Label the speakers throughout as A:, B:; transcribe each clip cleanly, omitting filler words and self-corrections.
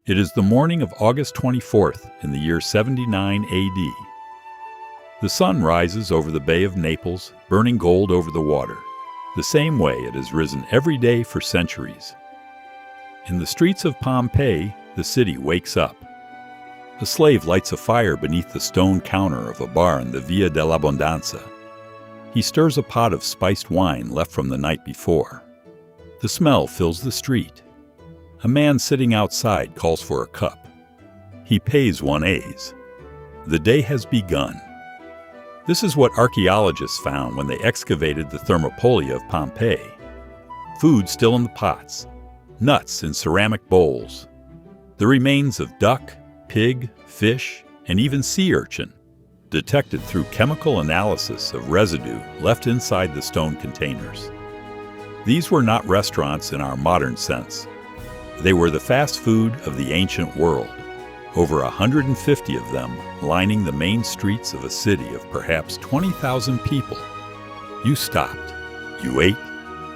A: It is the morning of August 24th in the year 79 AD. The sun rises over the Bay of Naples, burning gold over the water, the same way it has risen every day for centuries. In the streets of Pompeii, the city wakes up. A slave lights a fire beneath the stone counter of a bar in the Via dell'Abbondanza. He stirs a pot of spiced wine left from the night before. The smell fills the street. A man sitting outside calls for a cup. He pays 1 aes. The day has begun. This is what archaeologists found when they excavated the Thermopylae of Pompeii. Food still in the pots, nuts in ceramic bowls, the remains of duck, pig, fish, and even sea urchin, detected through chemical analysis of residue left inside the stone containers. These were not restaurants in our modern sense. They were the fast food of the ancient world, over 150 of them lining the main streets of a city of perhaps 20,000 people. You stopped, you ate,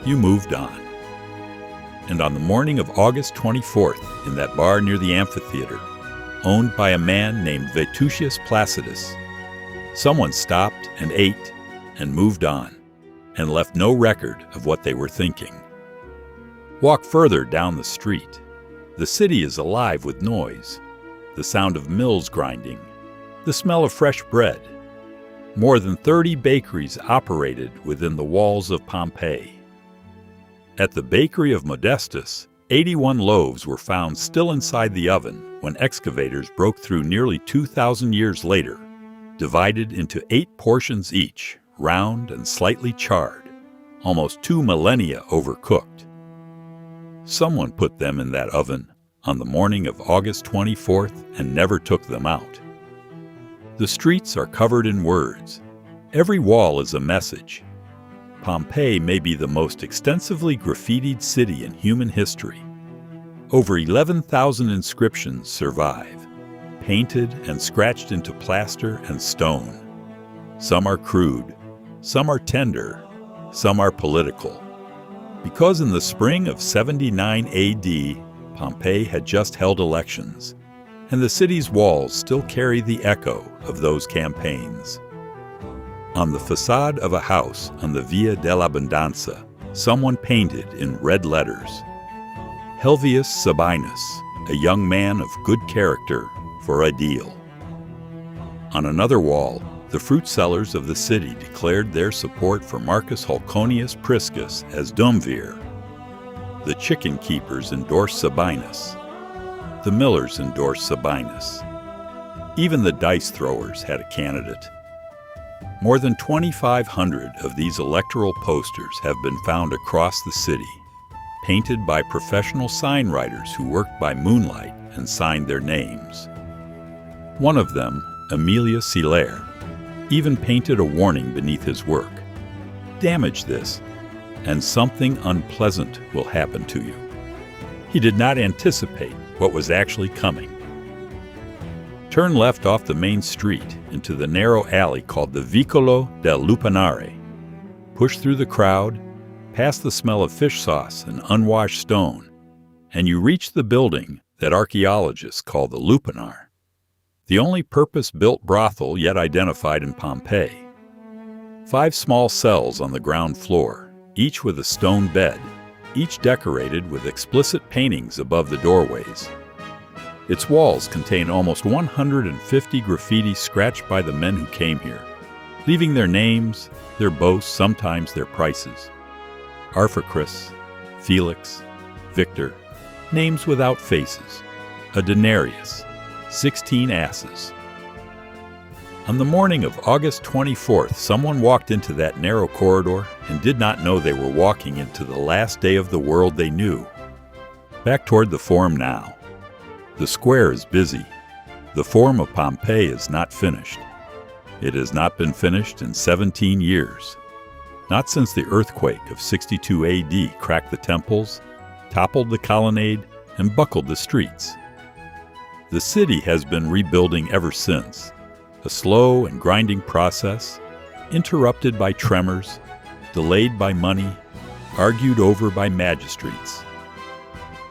A: you moved on. And on the morning of August 24th, in that bar near the amphitheater, owned by a man named Vetutius Placidus, someone stopped and ate and moved on, and left no record of what they were thinking. Walk further down the street. The city is alive with noise, the sound of mills grinding, the smell of fresh bread. More than 30 bakeries operated within the walls of Pompeii. At the bakery of Modestus, 81 loaves were found still inside the oven when excavators broke through nearly 2,000 years later, divided into 8 portions each, round and slightly charred, almost 2 millennia overcooked. Someone put them in that oven on the morning of August 24th and never took them out. The streets are covered in words. Every wall is a message. Pompeii may be the most extensively graffitied city in human history. Over 11,000 inscriptions survive, painted and scratched into plaster and stone. Some are crude, some are tender, some are political. Because in the spring of 79 AD, Pompeii had just held elections, and the city's walls still carry the echo of those campaigns. On the facade of a house on the Via dell'Abbondanza, someone painted in red letters, Helvius Sabinus, a young man of good character, for a deal. On another wall, the fruit sellers of the city declared their support for Marcus Hulconius Priscus as Duumvir. The chicken keepers endorsed Sabinus. The millers endorsed Sabinus. Even the dice throwers had a candidate. More than 2,500 of these electoral posters have been found across the city, painted by professional sign writers who worked by moonlight and signed their names. One of them, Emilius Hilaire, even painted a warning beneath his work. Damage this, and something unpleasant will happen to you. He did not anticipate what was actually coming. Turn left off the main street into the narrow alley called the Vicolo del Lupanare. Push through the crowd, past the smell of fish sauce and unwashed stone, and you reach the building that archaeologists call the Lupanar, the only purpose-built brothel yet identified in Pompeii. 5 small cells on the ground floor, each with a stone bed, each decorated with explicit paintings above the doorways. Its walls contain almost 150 graffiti scratched by the men who came here, leaving their names, their boasts, sometimes their prices. Arphacris, Felix, Victor, names without faces, a denarius, 16 asses. On the morning of August 24th, someone walked into that narrow corridor and did not know they were walking into the last day of the world they knew. Back toward the Forum now. The square is busy. The Forum of Pompeii is not finished. It has not been finished in 17 years. Not since the earthquake of 62 AD cracked the temples, toppled the colonnade, and buckled the streets. The city has been rebuilding ever since, a slow and grinding process, interrupted by tremors, delayed by money, argued over by magistrates.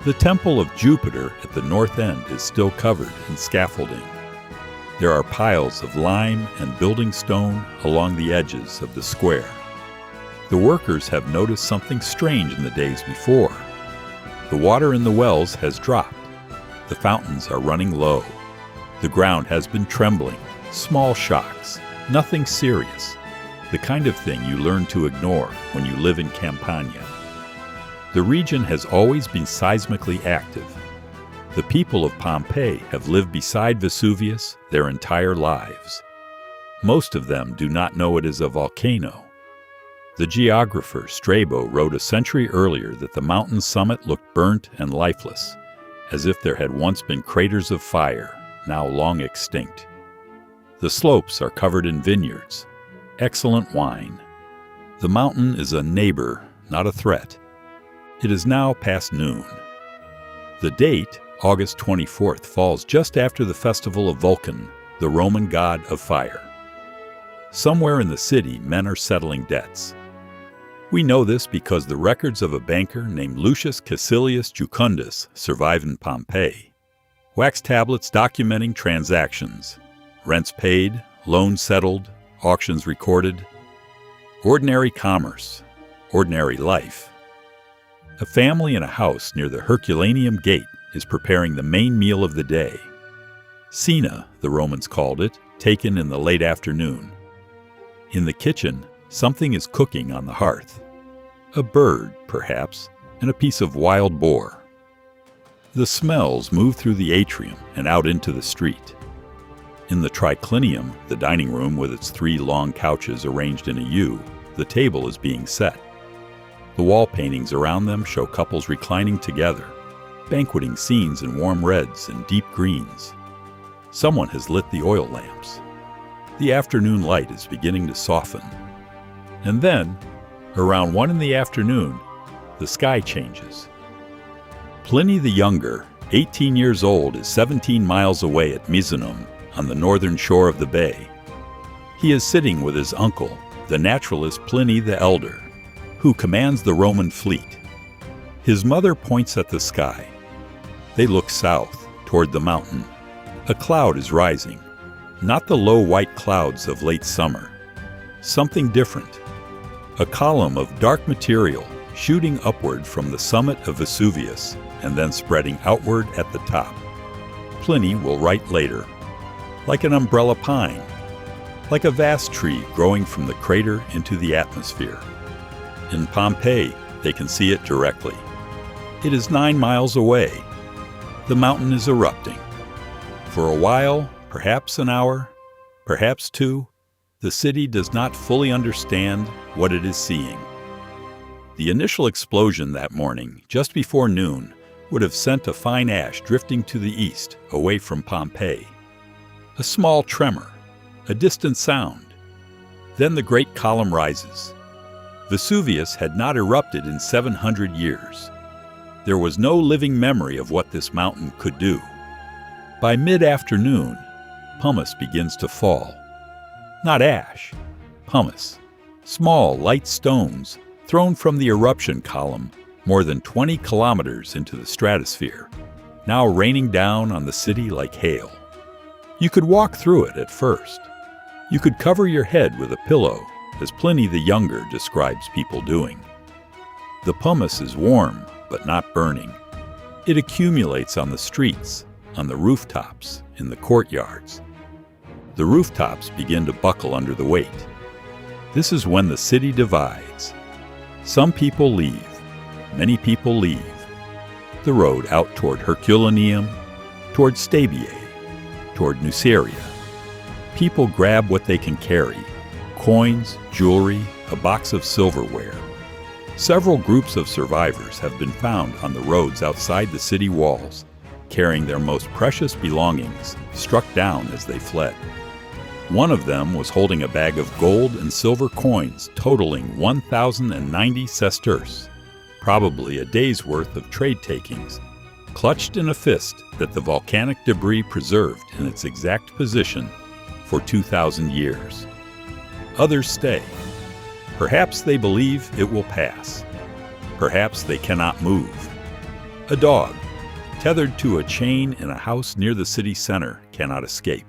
A: The temple of Jupiter at the north end is still covered in scaffolding. There are piles of lime and building stone along the edges of the square. The workers have noticed something strange in the days before. The water in the wells has dropped. The fountains are running low. The ground has been trembling. Small shocks. Nothing serious. The kind of thing you learn to ignore when you live in Campania. The region has always been seismically active. The people of Pompeii have lived beside Vesuvius their entire lives. Most of them do not know it is a volcano. The geographer Strabo wrote a century earlier that the mountain's summit looked burnt and lifeless, as if there had once been craters of fire, now long extinct. The slopes are covered in vineyards. Excellent wine. The mountain is a neighbor, not a threat. It is now past noon. The date, August 24th, falls just after the festival of Vulcan, the Roman god of fire. Somewhere in the city, men are settling debts. We know this because the records of a banker named Lucius Caecilius Jucundus survive in Pompeii. Wax tablets documenting transactions, rents paid, loans settled, auctions recorded. Ordinary commerce, ordinary life. A family in a house near the Herculaneum Gate is preparing the main meal of the day. Cena, the Romans called it, taken in the late afternoon. In the kitchen, something is cooking on the hearth. A bird, perhaps, and a piece of wild boar. The smells move through the atrium and out into the street. In the triclinium, the dining room with its 3 long couches arranged in a U, the table is being set. The wall paintings around them show couples reclining together, banqueting scenes in warm reds and deep greens. Someone has lit the oil lamps. The afternoon light is beginning to soften. And then, around 1 p.m, the sky changes. Pliny the Younger, 18 years old, is 17 miles away at Misenum, on the northern shore of the bay. He is sitting with his uncle, the naturalist Pliny the Elder, who commands the Roman fleet. His mother points at the sky. They look south, toward the mountain. A cloud is rising, not the low white clouds of late summer. Something different. A column of dark material shooting upward from the summit of Vesuvius and then spreading outward at the top. Pliny will write later, like an umbrella pine, like a vast tree growing from the crater into the atmosphere. In Pompeii, they can see it directly. It is 9 miles away. The mountain is erupting. For a while, perhaps an hour, perhaps 2, the city does not fully understand what it is seeing. The initial explosion that morning, just before noon, would have sent a fine ash drifting to the east, away from Pompeii. A small tremor, a distant sound. Then the great column rises. Vesuvius had not erupted in 700 years. There was no living memory of what this mountain could do. By mid-afternoon, pumice begins to fall. Not ash, pumice. Small, light stones thrown from the eruption column more than 20 kilometers into the stratosphere, now raining down on the city like hail. You could walk through it at first. You could cover your head with a pillow, as Pliny the Younger describes people doing. The pumice is warm, but not burning. It accumulates on the streets, on the rooftops, in the courtyards. The rooftops begin to buckle under the weight. This is when the city divides. Some people leave. Many people leave. The road out toward Herculaneum, toward Stabiae, toward Nuceria. People grab what they can carry: coins, jewelry, a box of silverware. Several groups of survivors have been found on the roads outside the city walls, carrying their most precious belongings, struck down as they fled. One of them was holding a bag of gold and silver coins totaling 1,090 sesterces, probably a day's worth of trade takings, clutched in a fist that the volcanic debris preserved in its exact position for 2,000 years. Others stay. Perhaps they believe it will pass. Perhaps they cannot move. A dog, tethered to a chain in a house near the city center, cannot escape.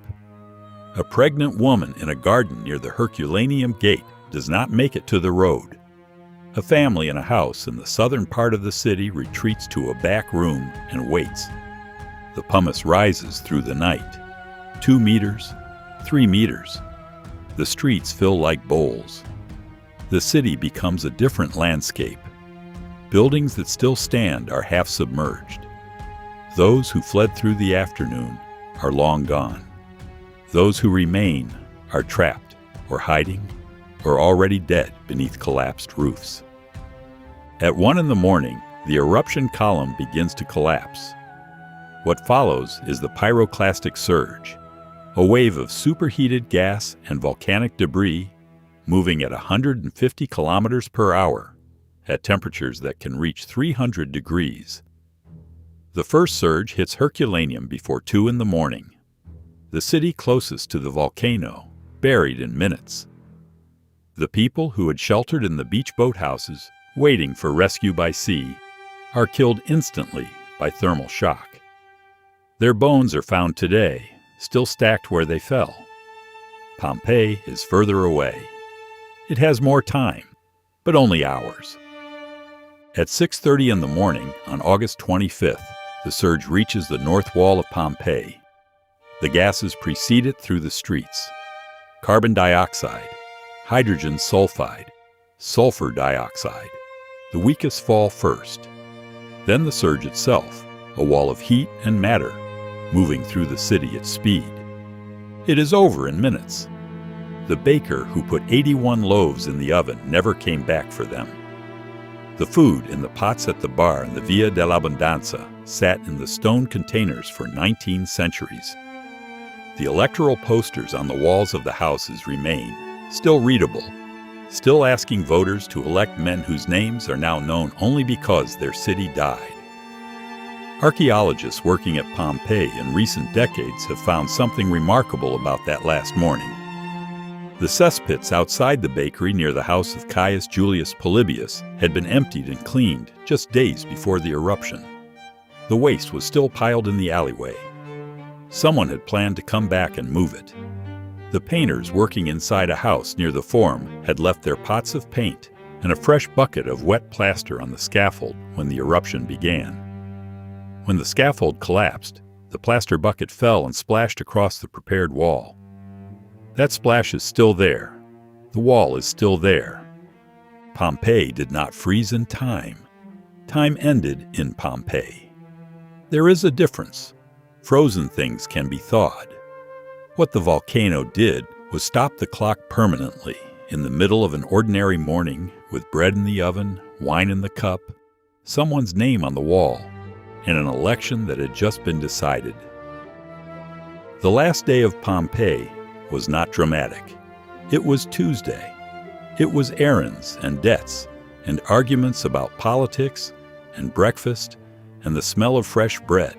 A: A pregnant woman in a garden near the Herculaneum Gate does not make it to the road. A family in a house in the southern part of the city retreats to a back room and waits. The pumice rises through the night. 2 meters, 3 meters. The streets fill like bowls. The city becomes a different landscape. Buildings that still stand are half submerged. Those who fled through the afternoon are long gone. Those who remain are trapped or hiding or already dead beneath collapsed roofs. At 1 a.m, the eruption column begins to collapse. What follows is the pyroclastic surge, a wave of superheated gas and volcanic debris moving at 150 kilometers per hour at temperatures that can reach 300 degrees. The first surge hits Herculaneum before 2 a.m, the city closest to the volcano, buried in minutes. The people who had sheltered in the beach boathouses, waiting for rescue by sea, are killed instantly by thermal shock. Their bones are found today, still stacked where they fell. Pompeii is further away. It has more time, but only hours. At 6:30 in the morning on August 25th, the surge reaches the north wall of Pompeii. The gases precede it through the streets. Carbon dioxide, hydrogen sulfide, sulfur dioxide. The weakest fall first. Then the surge itself, a wall of heat and matter, moving through the city at speed. It is over in minutes. The baker who put 81 loaves in the oven never came back for them. The food in the pots at the bar in the Via dell'Abbondanza sat in the stone containers for 19 centuries. The electoral posters on the walls of the houses remain, still readable, still asking voters to elect men whose names are now known only because their city died. Archaeologists working at Pompeii in recent decades have found something remarkable about that last morning. The cesspits outside the bakery near the house of Caius Julius Polybius had been emptied and cleaned just days before the eruption. The waste was still piled in the alleyway. Someone had planned to come back and move it. The painters working inside a house near the Forum had left their pots of paint and a fresh bucket of wet plaster on the scaffold when the eruption began. When the scaffold collapsed, the plaster bucket fell and splashed across the prepared wall. That splash is still there. The wall is still there. Pompeii did not freeze in time. Time ended in Pompeii. There is a difference. Frozen things can be thawed. What the volcano did was stop the clock permanently in the middle of an ordinary morning with bread in the oven, wine in the cup, someone's name on the wall, and an election that had just been decided. The last day of Pompeii was not dramatic. It was Tuesday. It was errands and debts and arguments about politics and breakfast and the smell of fresh bread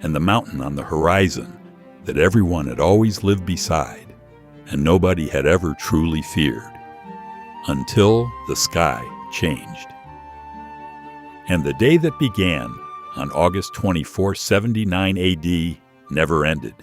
A: and the mountain on the horizon that everyone had always lived beside and nobody had ever truly feared, until the sky changed. And the day that began on August 24, 79 AD never ended.